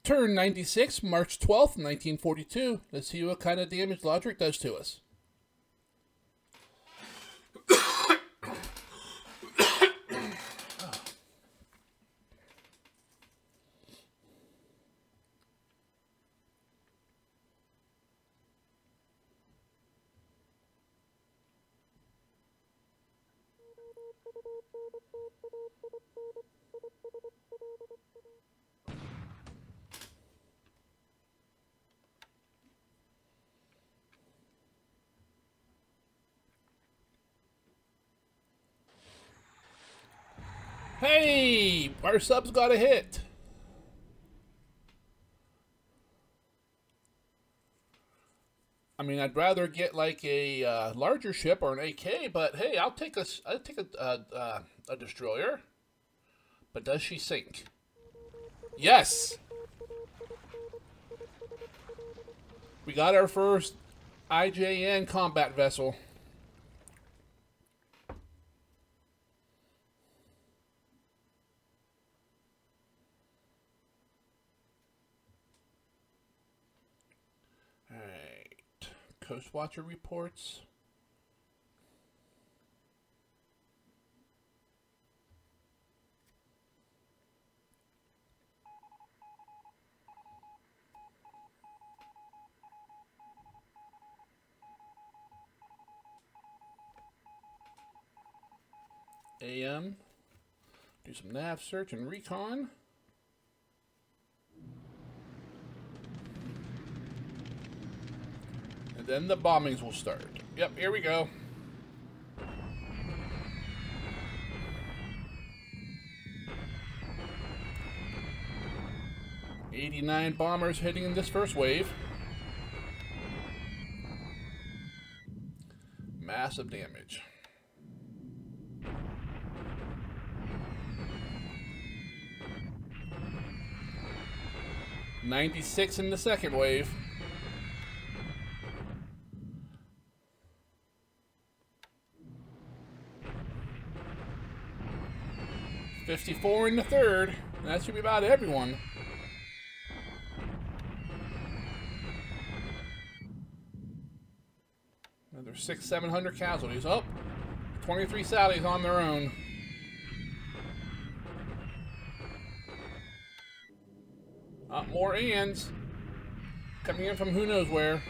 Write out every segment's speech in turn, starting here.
Turn 96, March 12th, 1942. Let's see what kind of damage Lodrik does to us. Hey, our subs got a hit. I mean, I'd rather get like a larger ship or an AK, but hey, I'll take a destroyer. But does she sink? Yes. We got our first IJA combat vessel. Coast Watcher reports. AM. Do some nav search and recon. And then the bombings will start. Yep, here we go. $89 bombers hitting in this first wave. Massive damage. $96 in the second wave. $54 in the third. That should be about everyone. Another 600-700 casualties. Oh, 23 Sallies on their own. More ands coming in from who knows where.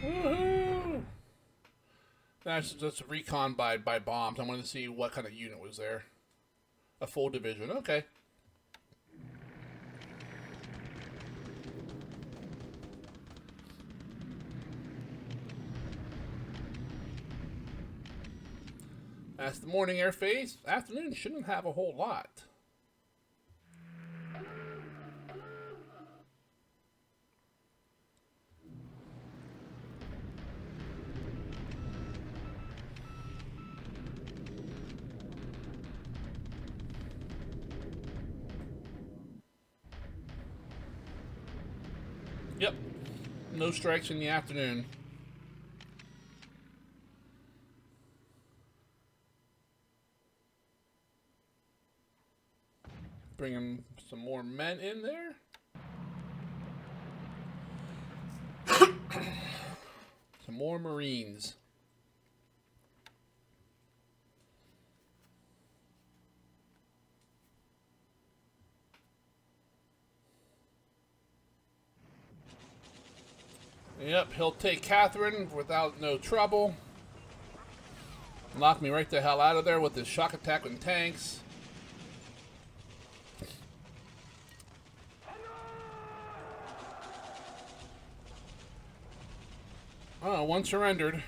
Woohoo! That's a recon by bombs. I wanted to see what kind of unit was there. A full division. Okay. That's the morning air phase. Afternoon shouldn't have a whole lot. Yep. No strikes in the afternoon. Bringing some more men in there. Some more Marines. Yep, he'll take Katherine without no trouble. Knock me right the hell out of there with his shock attack and tanks. Oh, one surrendered.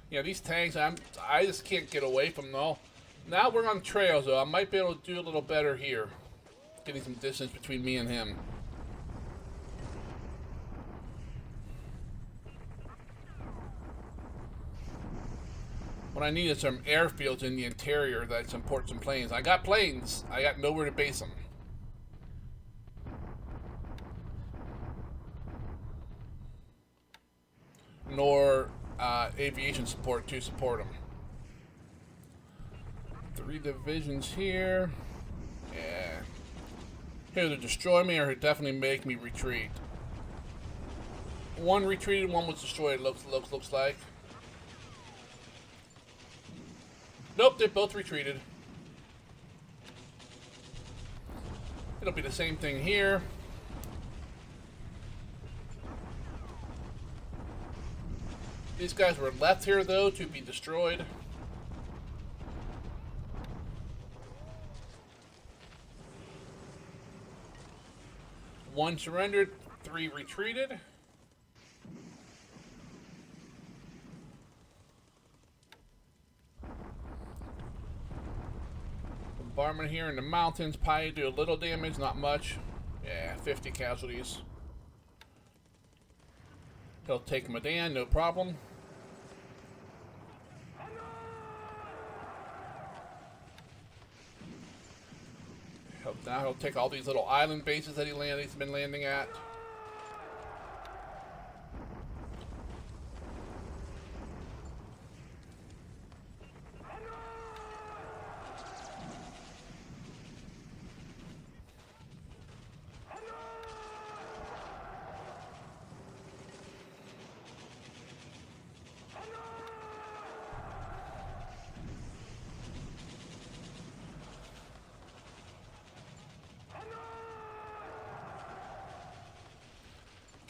Yeah, these tanks, I just can't get away from them all. Now we're on trails, though. I might be able to do a little better here. Getting some distance between me and him. What I need is some airfields in the interior that support some planes. I got planes. I got nowhere to base them. Nor aviation support to support them. 3 divisions here. Yeah. Here to destroy me or to definitely make me retreat. One retreated, one was destroyed. Looks like. Nope, they both retreated. It'll be the same thing here. These guys were left here though to be destroyed. One surrendered, 3 retreated. Bombardment here in the mountains, probably do a little damage, not much. Yeah, 50 casualties. He'll take Medan, no problem. Now he'll take all these little island bases that he's been landing at.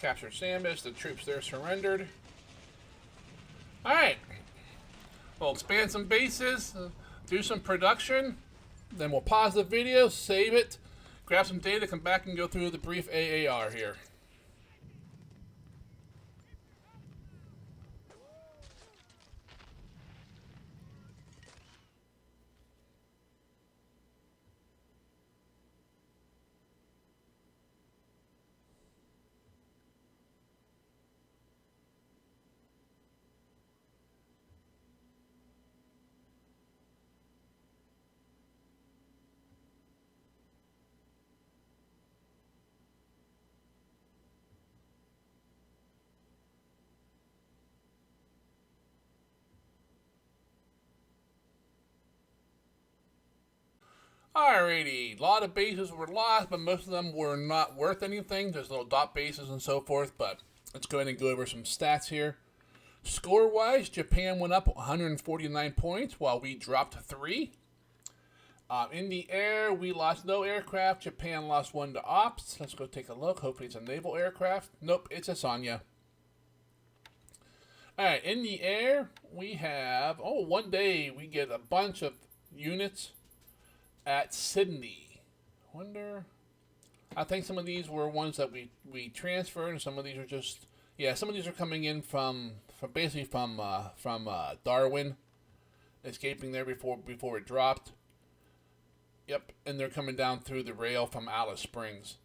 Captured Sambis, the troops there surrendered. Alright. We'll expand some bases, do some production, then we'll pause the video, save it, grab some data, come back and go through the brief AAR here. Alrighty, a lot of bases were lost, but most of them were not worth anything. There's little dot bases and so forth, but let's go ahead and go over some stats here. Score-wise, Japan went up 149 points, while we dropped 3. In the air, we lost no aircraft. Japan lost 1 to ops. Let's go take a look. Hopefully it's a naval aircraft. Nope, it's a Sonya. Alright, in the air, we have... Oh, one day we get a bunch of units at Sydney. Wonder... I think some of these were ones that we transferred, and some of these are just... Yeah, some of these are coming in from Darwin, escaping there before it dropped. Yep, and they're coming down through the rail from Alice Springs.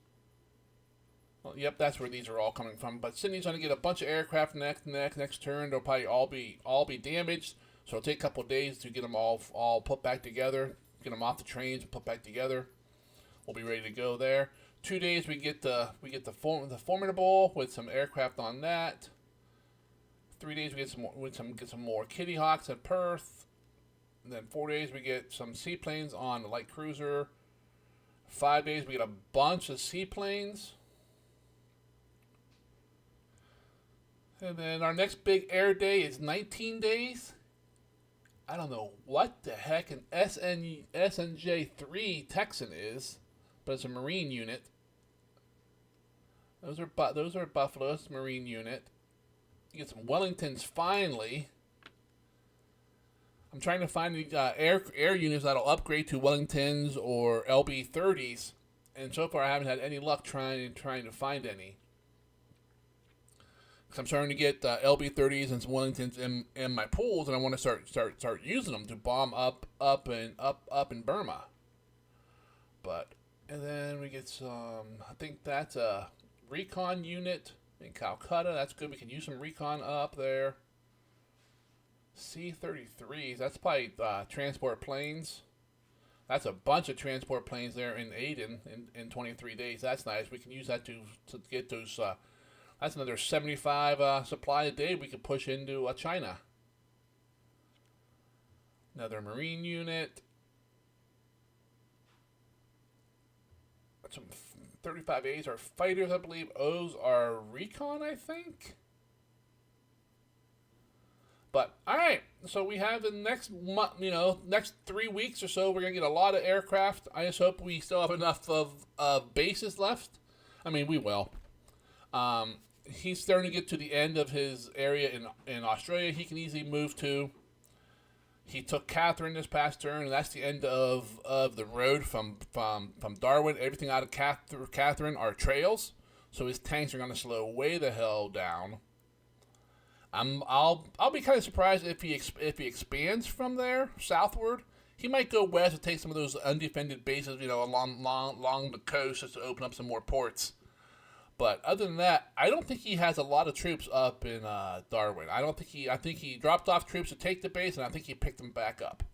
Well, yep, that's where these are all coming from. But Sydney's going to get a bunch of aircraft next turn. They'll probably all be damaged, so it'll take a couple of days to get them all put back together, get them off the trains and put back together. We'll be ready to go there. 2 days we get the Formidable with some aircraft on that. 3 days we get some more Kitty Hawks at Perth. And then 4 days we get some seaplanes on the light cruiser. 5 days we get a bunch of seaplanes. And then our next big air day is 19 days. I don't know what the heck an SNJ-3 Texan is, but it's a Marine unit. Those are Buffalo's Marine unit. You get some Wellingtons finally. I'm trying to find the air units that'll upgrade to Wellingtons or LB-30s, and so far I haven't had any luck trying to find any. Because I'm starting to get LB-30s and some Wellingtons in my pools, and I want to start using them to bomb up in Burma. And then we get some. I think that's a recon unit in Calcutta. That's good. We can use some recon up there. C-33s. That's probably transport planes. That's a bunch of transport planes there in Aden in 23 days. That's nice. We can use that to get those. That's another 75 supply a day we could push into China. Another Marine unit. Some 35As are fighters, I believe. O's are recon, I think. But all right, so we have the next month, next 3 weeks or so, we're gonna get a lot of aircraft. I just hope we still have enough of bases left. I mean, we will. He's starting to get to the end of his area in Australia. He can easily move to. He took Katherine this past turn, and that's the end of the road from Darwin. Everything out of Katherine are trails, so his tanks are going to slow way the hell down. I'll be kind of surprised if he expands from there southward. He might go west and take some of those undefended bases, along the coast, just to open up some more ports. But other than that, I don't think he has a lot of troops up in Darwin. I think he dropped off troops to take the base, and I think he picked them back up.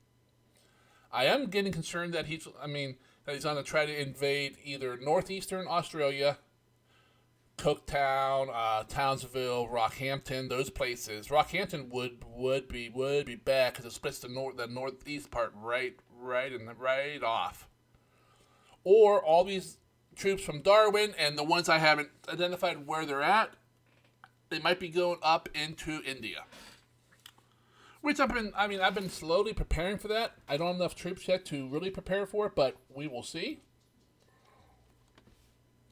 I am getting concerned that he's going to try to invade either northeastern Australia, Cooktown, Townsville, Rockhampton, those places. Rockhampton would be bad because it splits the northeast part right off. Or all these troops from Darwin, and the ones I haven't identified where they're at, they might be going up into India. Which I've been slowly preparing for that. I don't have enough troops yet to really prepare for it, but we will see.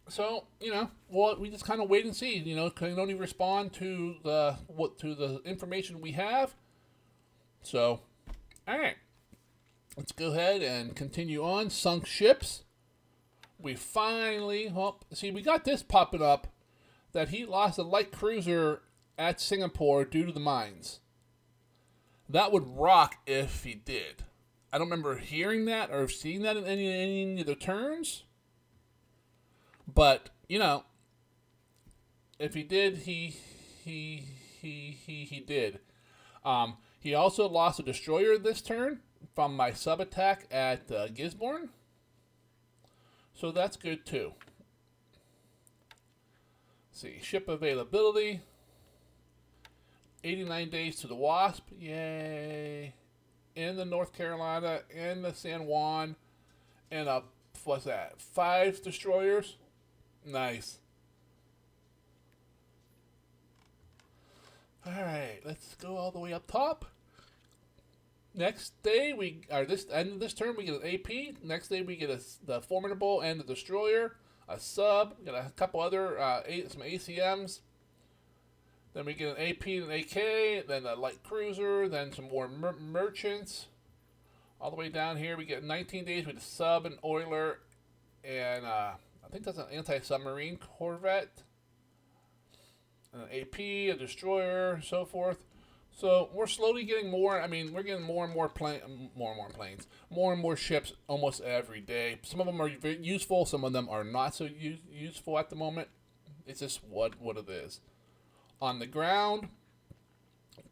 So, we just kind of wait and see. Can only respond to the information we have. So, all right. Let's go ahead and continue on. Sunk ships. We finally, we got this popping up that he lost a light cruiser at Singapore due to the mines. That would rock if he did. I don't remember hearing that or seeing that in any of the turns. But, if he did, he did. He also lost a destroyer this turn from my sub attack at Gisborne. So that's good too. Let's see, ship availability. 89 days to the Wasp. Yay. In the North Carolina, in the San Juan, and what's that? 5 destroyers. Nice. Alright, let's go all the way up top. Next day, end of this turn, we get an AP. Next day, we get the Formidable and the Destroyer, a sub, we get a couple other, some ACMs. Then we get an AP and an AK, then a light cruiser, then some more merchants. All the way down here, we get 19 days with a sub, an oiler, and I think that's an anti-submarine corvette. An AP, a destroyer, so forth. So we're slowly getting more. We're getting more and more planes, more and more ships almost every day. Some of them are very useful. Some of them are not so useful at the moment. It's just what it is. On the ground,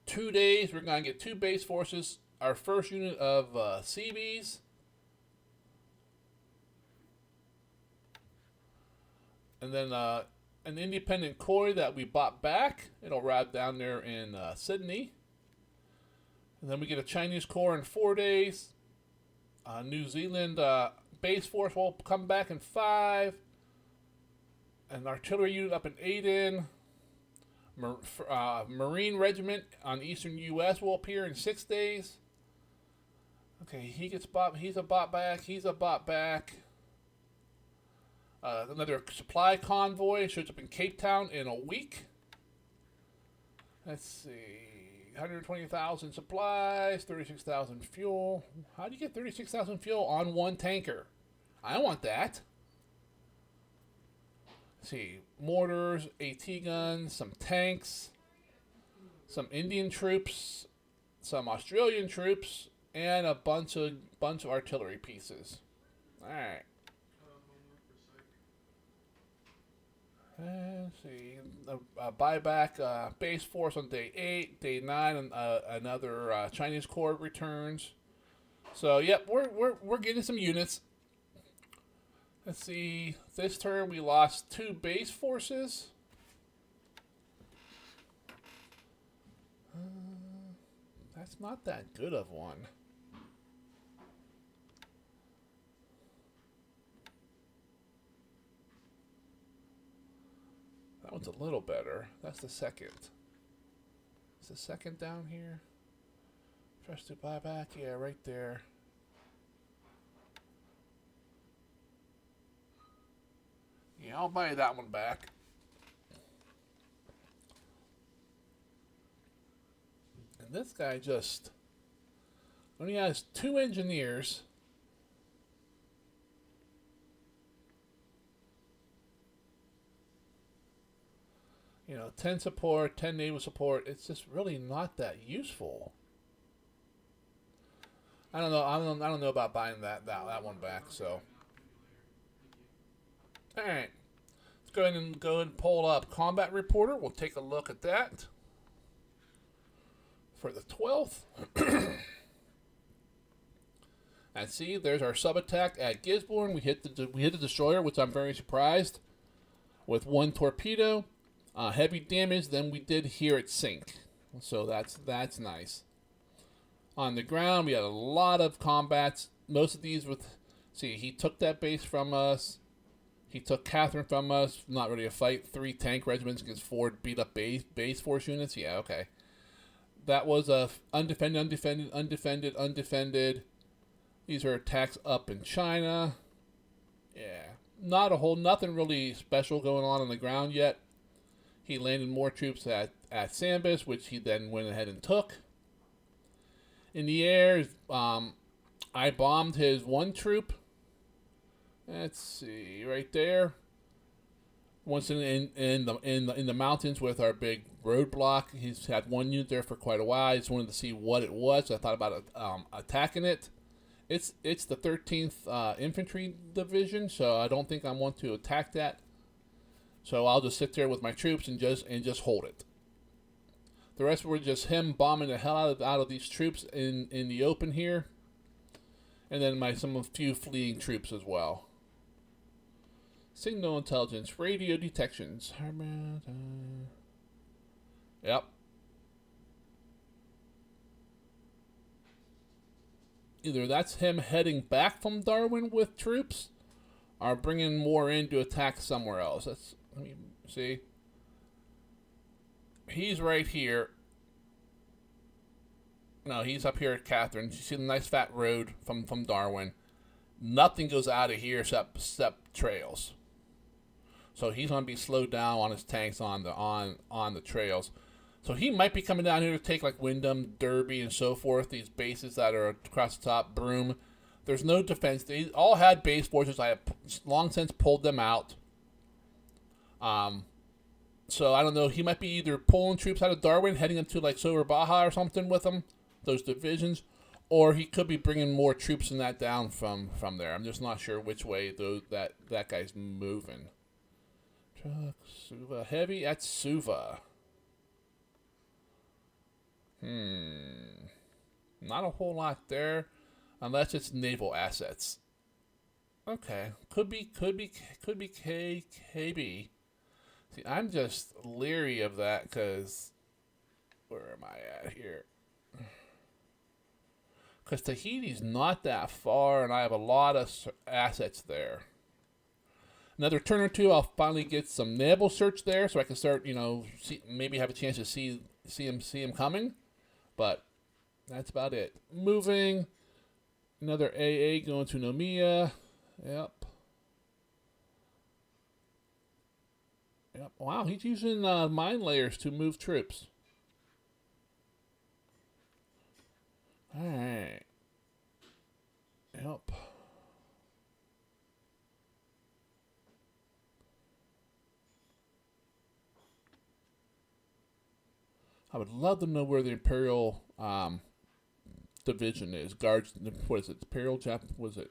2 days, we're going to get 2 base forces. Our first unit of Seabees. And then an independent Koi that we bought back. It'll arrive down there in Sydney. And then we get a Chinese Corps in 4 days. New Zealand base force will come back in 5. An artillery unit up in Aden. Marine regiment on eastern U.S. will appear in 6 days. Okay, he's a bot back. Another supply convoy shows up in Cape Town in a week. Let's see. 120,000 supplies, 36,000 fuel. How do you get 36,000 fuel on one tanker? I want that. Let's see. Mortars, AT guns, some tanks, some Indian troops, some Australian troops, and a bunch of artillery pieces. All right. Let's see. Buyback base force on day 8. Day 9, and another Chinese corps returns. So, yep, we're getting some units. Let's see. This turn we lost 2 base forces. That's not that good of one. That one's a little better. That's the second. Is the second down here? Trust to buyback? Yeah, right there. Yeah, I'll buy that one back. And this guy just only has 2 engineers. You know, 10 support, 10 naval support. It's just really not that useful. I don't know. I don't know about buying that one back. So, all right, let's go ahead and pull up Combat Reporter. We'll take a look at that for the 12th. And see, there's our sub attack at Gisborne. We hit the destroyer, which I'm very surprised, with 1 torpedo. Heavy damage than we did here at Sink. So that's nice. On the ground, we had a lot of combats. Most of these with, see, he took that base from us. He took Katherine from us. Not really a fight. 3 tank regiments against 4 beat up base force units. Yeah, okay. That was a undefended. These are attacks up in China. Yeah, nothing really special going on the ground yet. He landed more troops at Sambis, which he then went ahead and took. In the air, I bombed his 1 troop. Let's see, right there. Once in the mountains with our big roadblock. He's had 1 unit there for quite a while. I just wanted to see what it was. So I thought about attacking it. It's the 13th Infantry Division, so I don't think I want to attack that. So I'll just sit there with my troops and just hold it. The rest were just him bombing the hell out of these troops in the open here, and then a few fleeing troops as well. Signal intelligence, radio detections. Yep. Either that's him heading back from Darwin with troops, or bringing more in to attack somewhere else. Let me see. He's right here. No, he's up here at Katherine. You see the nice fat road from Darwin. Nothing goes out of here except trails. So he's gonna be slowed down on his tanks on the trails. So he might be coming down here to take like Wyndham, Derby, and so forth. These bases that are across the top. Broome. There's no defense. They all had base forces. I have long since pulled them out. So I don't know. He might be either pulling troops out of Darwin, heading them to like Sober Baja or something with them, those divisions, or he could be bringing more troops and that down from there. I'm just not sure which way that guy's moving. Truck, Suva, heavy at Suva. Not a whole lot there, unless it's naval assets. Okay, could be KB. See, I'm just leery of that because where am I at here? Because Tahiti's not that far, and I have a lot of assets there. Another turn or two, I'll finally get some naval search there, so I can start, maybe have a chance to see him coming. But that's about it. Moving. Another AA going to Nomiya. Yep. Wow, he's using mine layers to move troops. Alright. Yep. I would love to know where the Imperial division is. Guards, what is it? Imperial Jap, was it?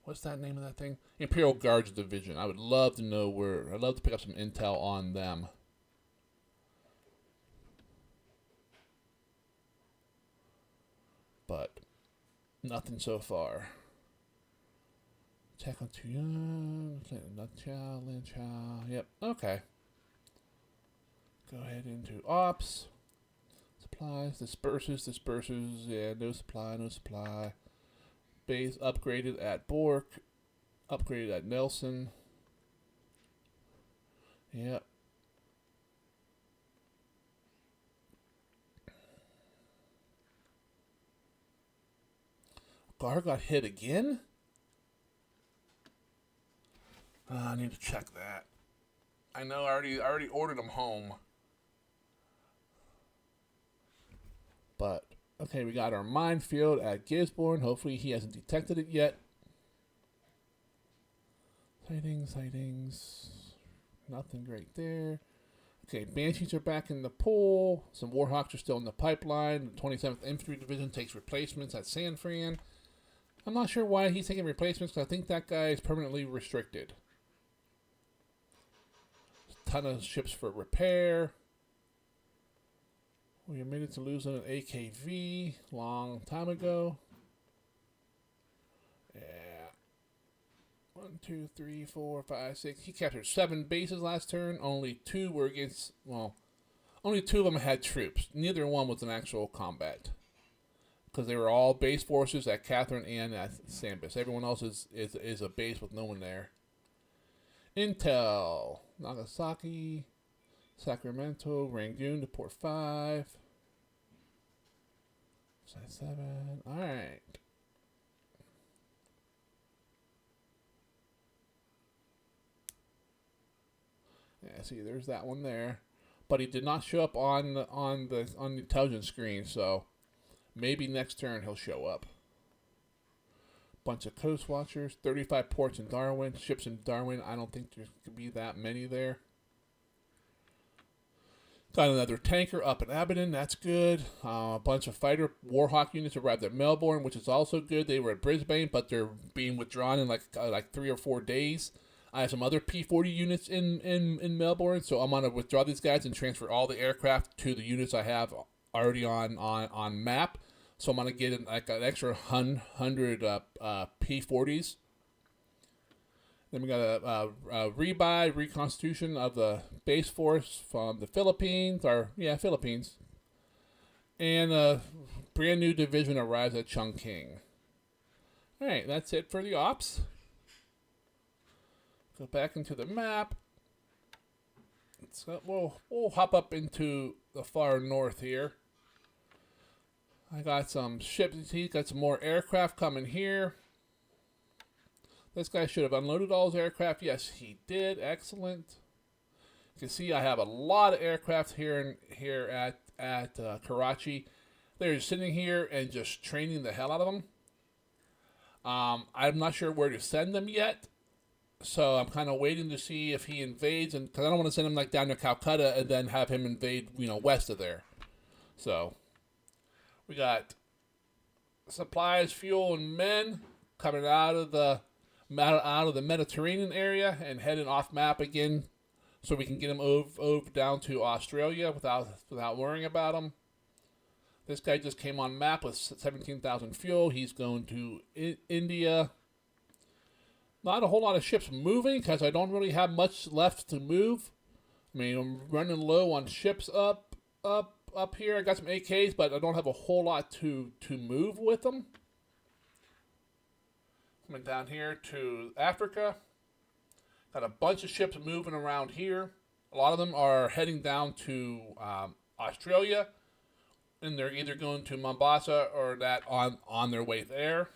What's that name of that thing? Imperial Guards Division. I would love to know where. I'd love to pick up some intel on them. But nothing so far. Attack on too young. Lin Chow. Yep. Okay. Go ahead into ops. Supplies. Disperses. Yeah, no supply. Base upgraded at Bork. Upgraded at Nelson. Yep. Gar got hit again? I need to check that. I know I already ordered them home. But, okay, we got our minefield at Gisborne. Hopefully he hasn't detected it yet. Sightings. Nothing great there. Okay, Banshees are back in the pool. Some Warhawks are still in the pipeline. The 27th Infantry Division takes replacements at San Fran. I'm not sure why he's taking replacements, because I think that guy is permanently restricted. A ton of ships for repair. We admitted to losing an AKV long time ago. Yeah. 1, 2, 3, 4, 5, 6. He captured 7 bases last turn. Only 2 were against, well, only 2 of them had troops. Neither one was in actual combat. Because they were all base forces at Katherine and at Sambis. Everyone else is a base with no one there. Intel. Nagasaki. Sacramento. Rangoon to Port 5. Side 7. Alright. Yeah, see, there's that one there. But he did not show up on the intelligence screen, so maybe next turn he'll show up. Bunch of Coast Watchers, 35 ports in Darwin, ships in Darwin. I don't think there could be that many there. Got another tanker up in Abaddon, that's good. A bunch of fighter Warhawk units arrived at Melbourne, which is also good. They were at Brisbane, but they're being withdrawn in like 3 or 4 days. I have some other P-40 units in Melbourne, so I'm going to withdraw these guys and transfer all the aircraft to the units I have already on map. So I'm going to get like an extra 100 P-40s. Then we got a reconstitution of the base force from the Philippines, Philippines. And a brand new division arrives at Chongqing. Alright, that's it for the ops. Go back into the map. We'll hop up into the far north here. I got some ships. He's got some more aircraft coming here. This guy should have unloaded all his aircraft. Yes, he did. Excellent. You can see I have a lot of aircraft here at Karachi. They're sitting here and just training the hell out of them. I'm not sure where to send them yet. So I'm kind of waiting to see if he invades, and because I don't want to send him like down to Calcutta and then have him invade, west of there. So we got supplies, fuel, and men coming out of the Mediterranean area and heading off map again, so we can get him over down to Australia without worrying about him. This guy just came on map with 17,000 fuel. He's going to India. Not a whole lot of ships moving because I don't really have much left to move. I mean, I'm running low on ships up here. I got some AKs, but I don't have a whole lot to move with them. Coming down here to Africa. Got a bunch of ships moving around here. A lot of them are heading down to Australia, and they're either going to Mombasa or that on their way there.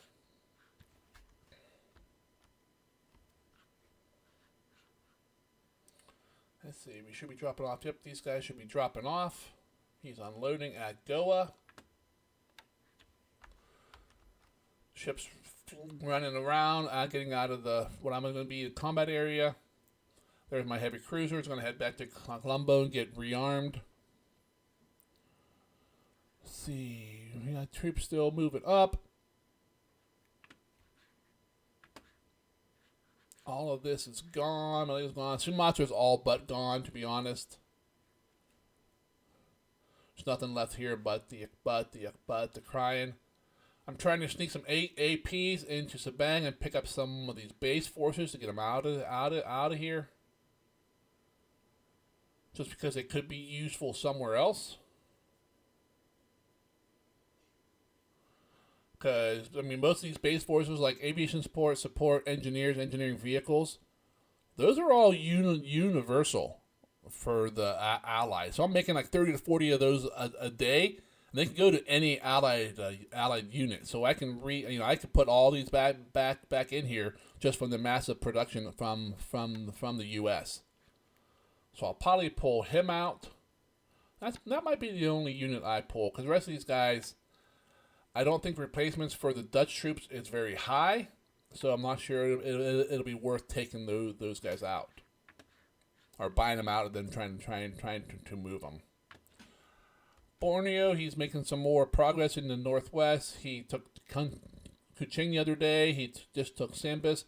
Let's see, we should be dropping off. Yep, these guys should be dropping off. He's unloading at Goa. Ships running around, getting out of what I'm going to be the combat area. There's my heavy cruiser. It's going to head back to Colombo and get rearmed. Let's see, we got troops still moving up. All of this is gone. It's gone. Sumatsu is all but gone, to be honest. There's nothing left here but the crying. I'm trying to sneak some APs into Sabang and pick up some of these base forces to get them out of here. Just because they could be useful somewhere else. Because, I mean, most of these base forces, like aviation support, engineers, engineering vehicles, those are all universal for the Allies. So I'm making like 30 to 40 of those a day, and they can go to any allied unit. So I can I could put all these back in here just from the massive production from the U.S. So I'll probably pull him out. That might be the only unit I pull, because the rest of these guys, I don't think replacements for the Dutch troops is very high, so I'm not sure it'll be worth taking those guys out, or buying them out and then trying to move them. Borneo, he's making some more progress in the northwest. He took Kuching the other day. He just took Sambis,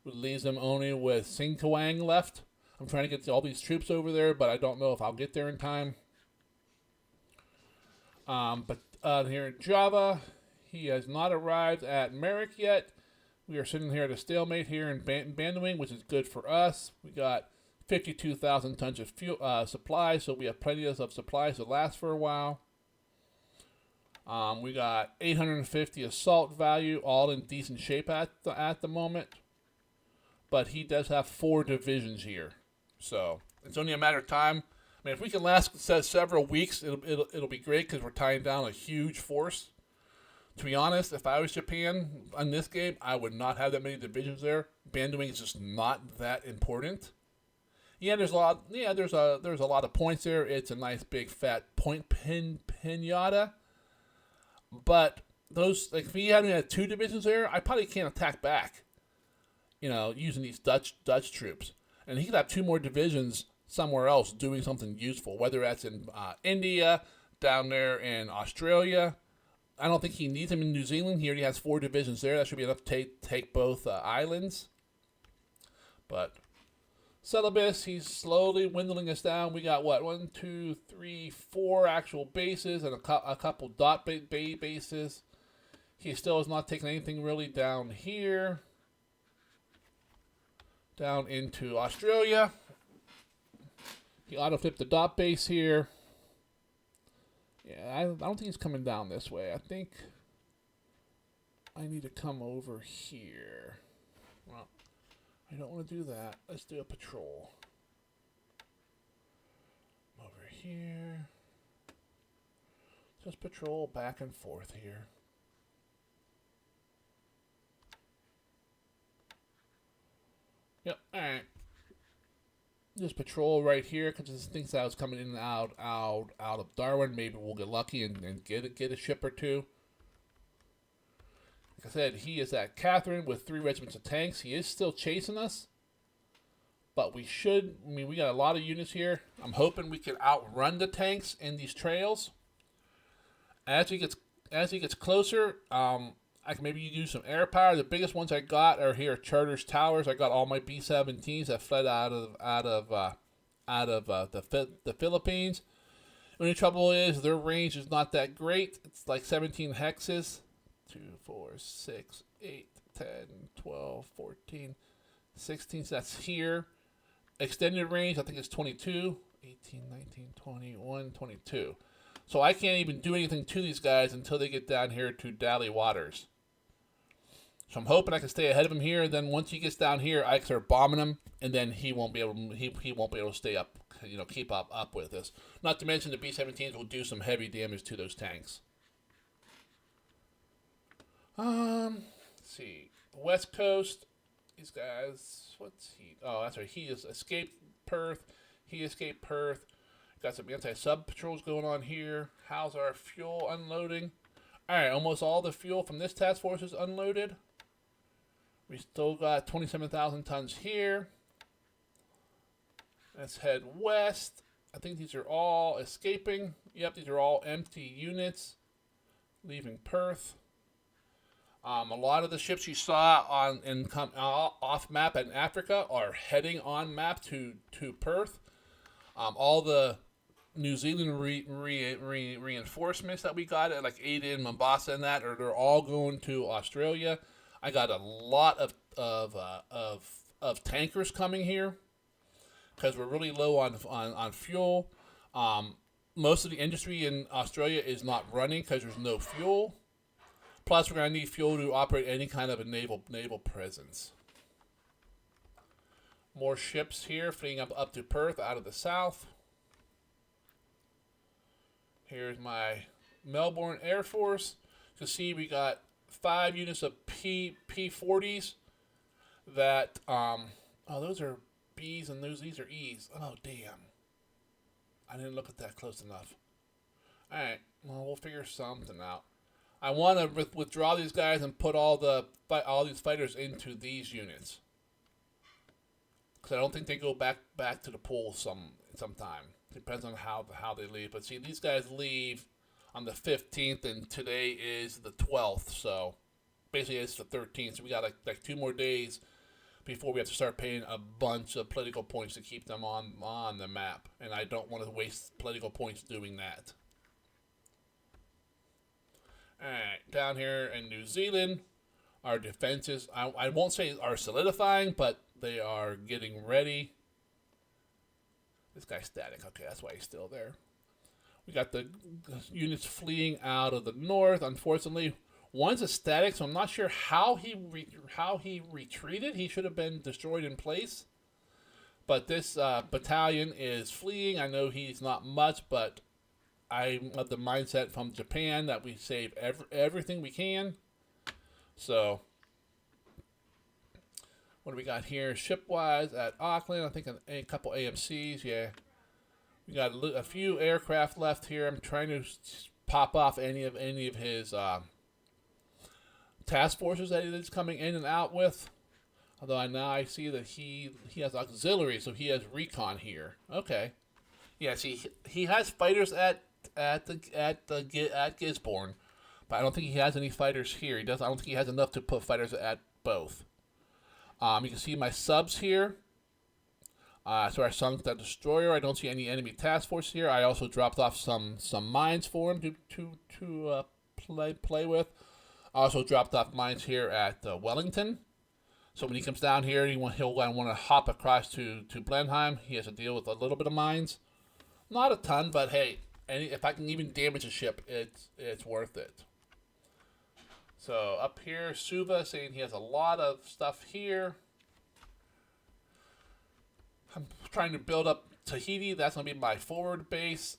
which leaves him only with Singkawang left. I'm trying to get all these troops over there, but I don't know if I'll get there in time. But here in Java, he has not arrived at Merrick yet. We are sitting here at a stalemate here in Bandwing, which is good for us. We got 52,000 tons of fuel supply, so we have plenty of supplies to last for a while. We got 850 assault value, all in decent shape at the moment. But he does have 4 divisions here, so it's only a matter of time. I mean, if we can last several weeks, it'll be great, because we're tying down a huge force. To be honest, if I was Japan on this game, I would not have that many divisions there. Bandwing is just not that important. Yeah, there's a lot. Yeah, there's a lot of points there. It's a nice big fat point pinata. But those, like, if he had 2 divisions there, I probably can't attack back. Using these Dutch troops, and he could have 2 more divisions somewhere else doing something useful, whether that's in India, down there in Australia. I don't think he needs him in New Zealand. He already has 4 divisions there. That should be enough to take both islands. But Celebes, he's slowly dwindling us down. We got, 1, 2, 3, 4 actual bases and a couple dot bases. He still has not taken anything really down here. Down into Australia. He auto-flipped the dot base here. Yeah, I don't think he's coming down this way. I think I need to come over here. Well, I don't want to do that. Let's do a patrol. Over here. Just patrol back and forth here. Yep, alright. Just patrol right here, because it thinks I was coming in and out of Darwin. Maybe we'll get lucky and get a ship or 2. Like I said, he is at Katherine with 3 regiments of tanks. He is still chasing us, but we got a lot of units here. I'm hoping we can outrun the tanks in these trails. As he gets closer, I can maybe use some air power. The biggest ones I got are here at Charters Towers. I got all my B-17s that fled out of the Philippines. The only trouble is their range is not that great. It's like 17 hexes. 2, 4, 6, 8, 10, 12, 14, 16. So that's here. Extended range, I think it's 22. 18, 19, 21, 22. So I can't even do anything to these guys until they get down here to Dally Waters. So I'm hoping I can stay ahead of him here. And then once he gets down here, I can start bombing him, and then he won't be able to stay up, keep up with us. Not to mention the B-17s will do some heavy damage to those tanks. Let's see, West Coast. These guys, what's he? Oh, that's right. He has escaped Perth. Got some anti-sub patrols going on here. How's our fuel unloading? All right, almost all the fuel from this task force is unloaded. We still got 27,000 tons here. Let's head west. I think these are all escaping. Yep, these are all empty units leaving Perth. A lot of the ships you saw off map in Africa are heading on map to Perth. All the New Zealand reinforcements that we got at like Ada and Mombasa and that, or they're all going to Australia. I got a lot of tankers coming here because we're really low on fuel. Most of the industry in Australia is not running because there's no fuel. Plus, we're going to need fuel to operate any kind of a naval presence. More ships here, fleeing up to Perth out of the south. Here's my Melbourne Air Force. You can see we got 5 units of P40s that, oh, those are B's and these are E's. Oh, damn. I didn't look at that close enough. Alright, well, we'll figure something out. I want to withdraw these guys and put all these fighters into these units. Because I don't think they go back to the pool sometime. Depends on how they leave. But see, these guys leave on the 15th, and today is the 12th. So basically, it's the 13th. So we got like 2 more days before we have to start paying a bunch of political points to keep them on the map. And I don't want to waste political points doing that. Alright, down here in New Zealand, our defenses, I won't say are solidifying, but they are getting ready. This guy's static. Okay, that's why he's still there. We got the units fleeing out of the north. Unfortunately, one's a static, so I'm not sure how he retreated. He should have been destroyed in place. But this battalion is fleeing. I know he's not much, but I'm of the mindset from Japan that we save everything we can. So, what do we got here? Ship-wise at Auckland, I think a couple AMCs, yeah. We got a few aircraft left here. I'm trying to pop off any of his task forces that he's coming in and out with. Although I see that he has auxiliary, so he has recon here. Okay. Yeah, see, he has fighters at Gisborne, but I don't think he has any fighters here. I don't think he has enough to put fighters at both. You can see my subs here. So I sunk the destroyer. I don't see any enemy task force here. I also dropped off some mines for him to play with. I also dropped off mines here at Wellington. So when he comes down here, he'll want to hop across to Blenheim. He has to deal with a little bit of mines. Not a ton, but hey, if I can even damage a ship, it's worth it. So up here, Suva saying he has a lot of stuff here. I'm trying to build up Tahiti. That's going to be my forward base.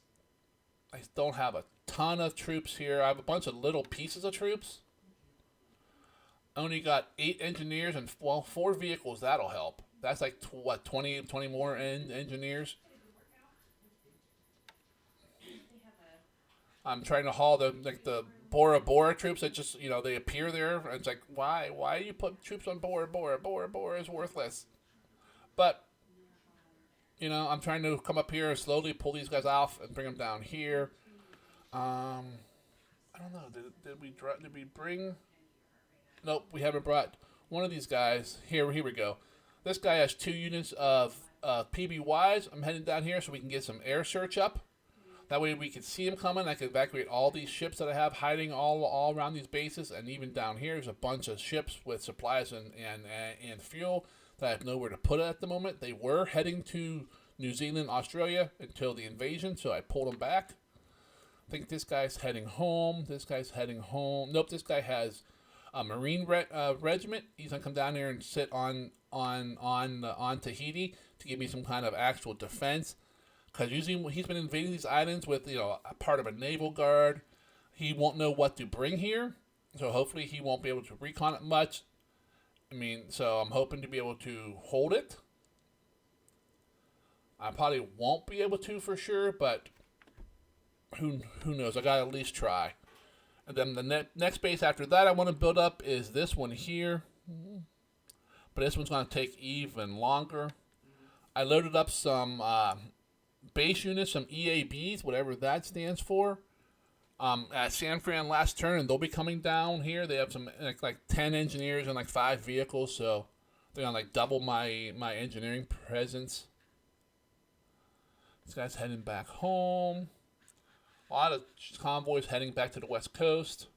I don't have a ton of troops here. I have a bunch of little pieces of troops. I only got 8 engineers and 4 vehicles. That'll help. That's like, 20 more engineers? I'm trying to haul the Bora Bora troops that just, they appear there. It's like, why do you put troops on Bora Bora? Bora Bora is worthless. But, I'm trying to come up here and slowly pull these guys off and bring them down here. I don't know. Did we bring? Nope, we haven't brought one of these guys. Here we go. This guy has 2 units of PBYs. I'm heading down here so we can get some air search up. That way we can see him coming. I can evacuate all these ships that I have hiding all around these bases. And even down here, there's a bunch of ships with supplies and fuel that I have nowhere to put it at the moment. They were heading to New Zealand, Australia until the invasion, so I pulled them back. I think this guy's heading home. This guy's heading home. Nope, this guy has a Marine regiment. He's going to come down here and sit on Tahiti to give me some kind of actual defense. Because usually he's been invading these islands with, a part of a naval guard. He won't know what to bring here. So hopefully he won't be able to recon it much. So I'm hoping to be able to hold it. I probably won't be able to for sure, but who knows? I gotta at least try. And then the next base after that I want to build up is this one here. But this one's going to take even longer. I loaded up some base units, some EABs, whatever that stands for. At San Fran last turn, and they'll be coming down here. They have some like 10 engineers and like 5 vehicles, so they're gonna like double my engineering presence. This guy's heading back home. A lot of convoys heading back to the west coast.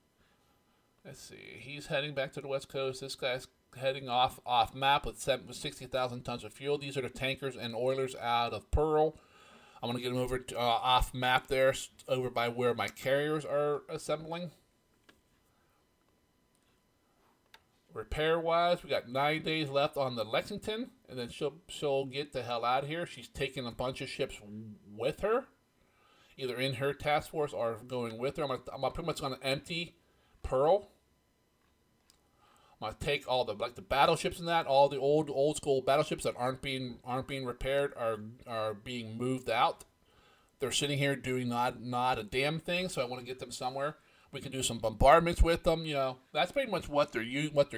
Let's see. He's heading back to the west coast. This guy's heading off map with 60,000 tons of fuel. These are the tankers and oilers out of Pearl. I'm going to get them over to, off map there, over by where my carriers are assembling. Repair-wise, we got 9 days left on the Lexington, and then she'll get the hell out of here. She's taking a bunch of ships with her, either in her task force or going with her. I'm pretty much going to empty Pearl. I'm gonna take all the battleships and that, all the old school battleships that aren't being repaired are being moved out. They're sitting here doing not a damn thing. So I want to get them somewhere. We can do some bombardments with them. You know, that's pretty much what they're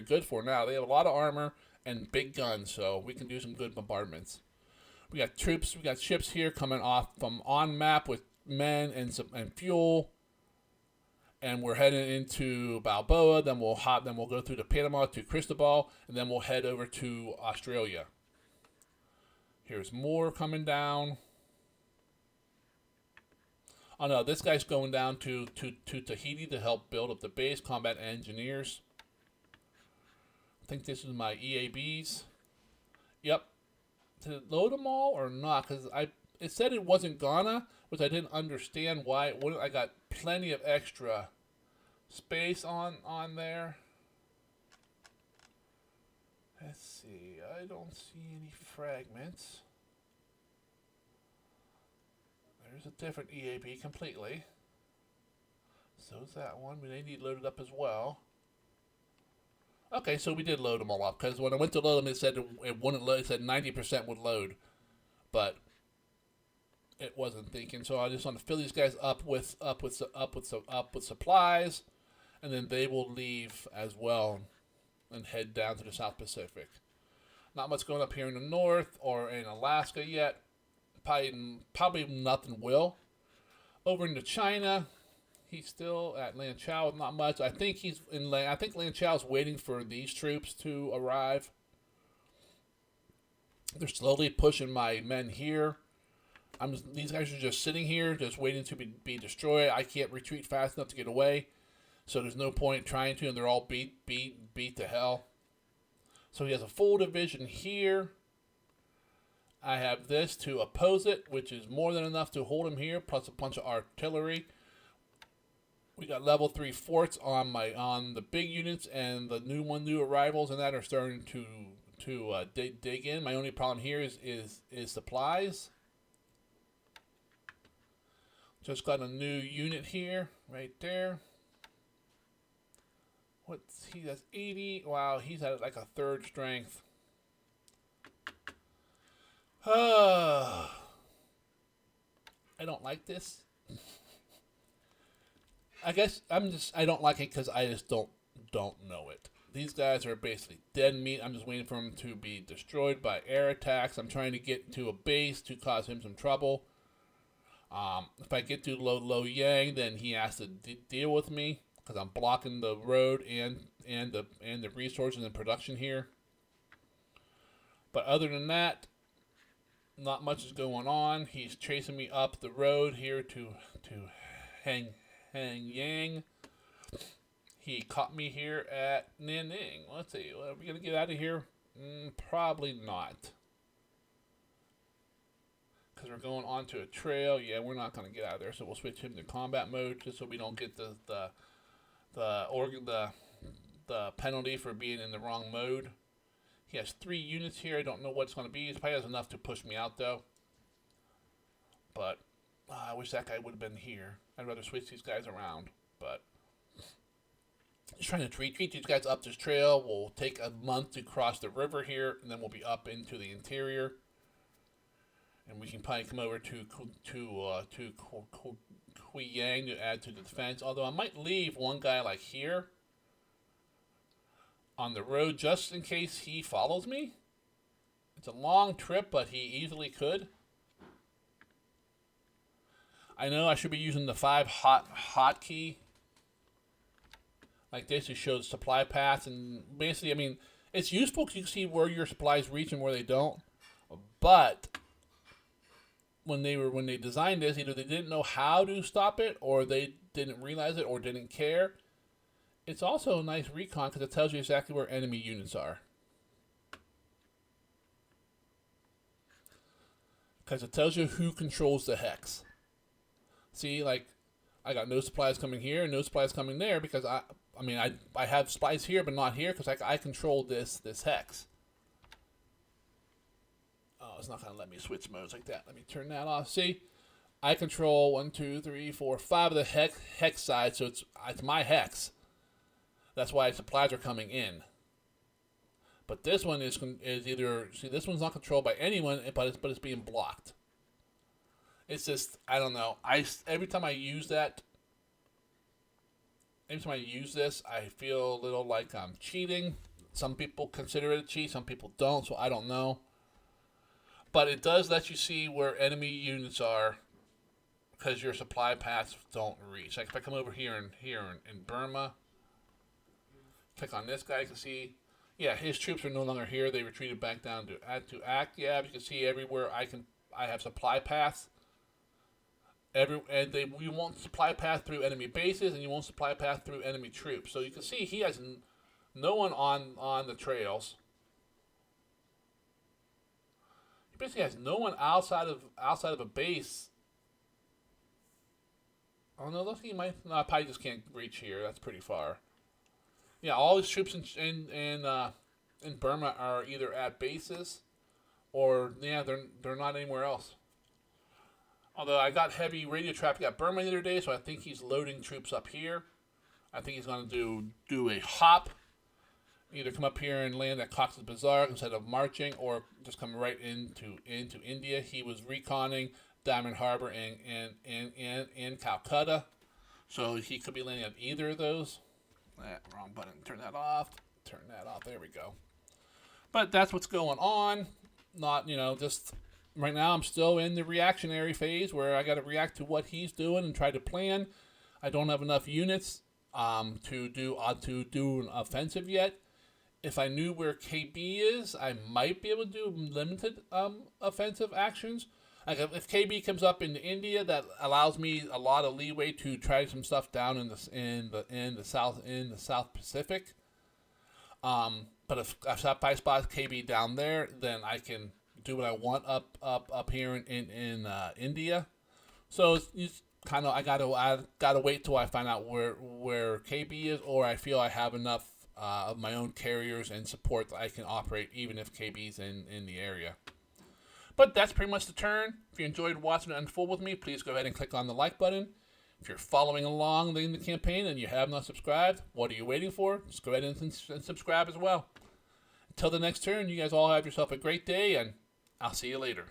good for now. They have a lot of armor and big guns, so we can do some good bombardments. We got troops. We got ships here coming off from on map with men and fuel. And we're heading into Balboa. Then we'll go through the Panama to Cristobal, and then we'll head over to Australia. Here's more coming down. Oh no, this guy's going down to Tahiti to help build up the base, combat engineers. I think this is my EABs. Yep. To load them all or not? Because it said it wasn't gonna, which I didn't understand why. I got plenty of extra space on there. Let's see. I don't see any fragments. There's a different EAB completely. So's that one. They need loaded up as well. Okay, so we did load them all up, because when I went to load them, it said it wouldn't load. It said 90% would load, but it wasn't thinking. So I just want to fill these guys up with supplies, and then they will leave as well and head down to the South Pacific. Not much going up here in the north or in Alaska yet. Probably nothing will. Over into China, he's still at Lanchao with not much. I think Lanchao's waiting for these troops to arrive. They're slowly pushing my men here. These guys are just sitting here, just waiting to be destroyed. I can't retreat fast enough to get away, so there's no point trying to, and they're all beat to hell. So he has a full division here. I have this to oppose it, which is more than enough to hold him here, plus a bunch of artillery. We got level 3 forts on the big units, and the new arrivals and that are starting to dig in. My only problem here is supplies. Just got a new unit here, right there. He has 80. Wow, he's at like a 3rd strength. I don't like this. I guess I don't like it because I just don't know it. These guys are basically dead meat. I'm just waiting for him to be destroyed by air attacks. I'm trying to get to a base to cause him some trouble. If I get to Lo Yang, then he has to deal with me because I'm blocking the road and the resources and production here. But other than that, not much is going on. He's chasing me up the road here to Hang Yang. He caught me here at Nanning. Let's see. Are we going to get out of here? Probably not. Because we're going onto a trail. Yeah, we're not going to get out of there. So we'll switch him to combat mode just so we don't get the penalty for being in the wrong mode. He has 3 units here. I don't know what it's going to be. He probably has enough to push me out, though. But I wish that guy would have been here. I'd rather switch these guys around. But just trying to retreat these guys up this trail. We'll take a month to cross the river here, and then we'll be up into the interior. And we can probably come over to Quyang to add to the defense. Although I might leave one guy like here on the road just in case he follows me. It's a long trip, but he easily could. I know I should be using the 5 hotkey like this to show the supply paths, and basically, I mean, it's useful because you can see where your supplies reach and where they don't. But when they designed this, either they didn't know how to stop it, or they didn't realize it, or didn't care. It's also a nice recon because it tells you exactly where enemy units are. Because it tells you who controls the hex. See, like, I got no supplies coming here and no supplies coming there because I have supplies here but not here because I control this hex. Oh, it's not going to let me switch modes like that. Let me turn that off. See, I control 1, 2, 3, 4, 5 of the hex side, so it's my hex. That's why supplies are coming in. But this one is either, see, this one's not controlled by anyone, but it's being blocked. It's just, I don't know. Every time I use this, I feel a little like I'm cheating. Some people consider it a cheat, some people don't, so I don't know. But it does let you see where enemy units are because your supply paths don't reach. Like if I come over here in Burma, click on this guy, you can see, yeah, his troops are no longer here. They retreated back down to act. Yeah, you can see everywhere I have supply paths. You won't supply path through enemy bases, and you won't supply path through enemy troops. So you can see he has no one on the trails. He basically has no one outside of a base. Oh no, looks like he might. No, I probably just can't reach here. That's pretty far. Yeah, all his troops in Burma are either at bases, or yeah, they're not anywhere else. Although I got heavy radio traffic at Burma the other day, so I think he's loading troops up here. I think he's going to do a hop, either come up here and land at Cox's Bazar instead of marching, or just come right into India. He was reconning Diamond Harbor and Calcutta, so he could be landing on either of those. Wrong button. Turn that off. Turn that off. There we go. But that's what's going on. Not, just right now I'm still in the reactionary phase where I got to react to what he's doing and try to plan. I don't have enough units to do an offensive yet. If I knew where KB is, I might be able to do limited offensive actions. Like if KB comes up into India, that allows me a lot of leeway to try some stuff down in the South Pacific. But if I spot KB down there, then I can do what I want up here in India. So it's kind of I gotta wait till I find out where KB is, or I feel I have enough of my own carriers and support that I can operate even if KB's in the area. But that's pretty much the turn. If you enjoyed watching it unfold with me, please go ahead and click on the like button. If you're following along in the campaign and you have not subscribed, what are you waiting for? Just go ahead and subscribe as well. Until the next turn, you guys all have yourself a great day, and I'll see you later.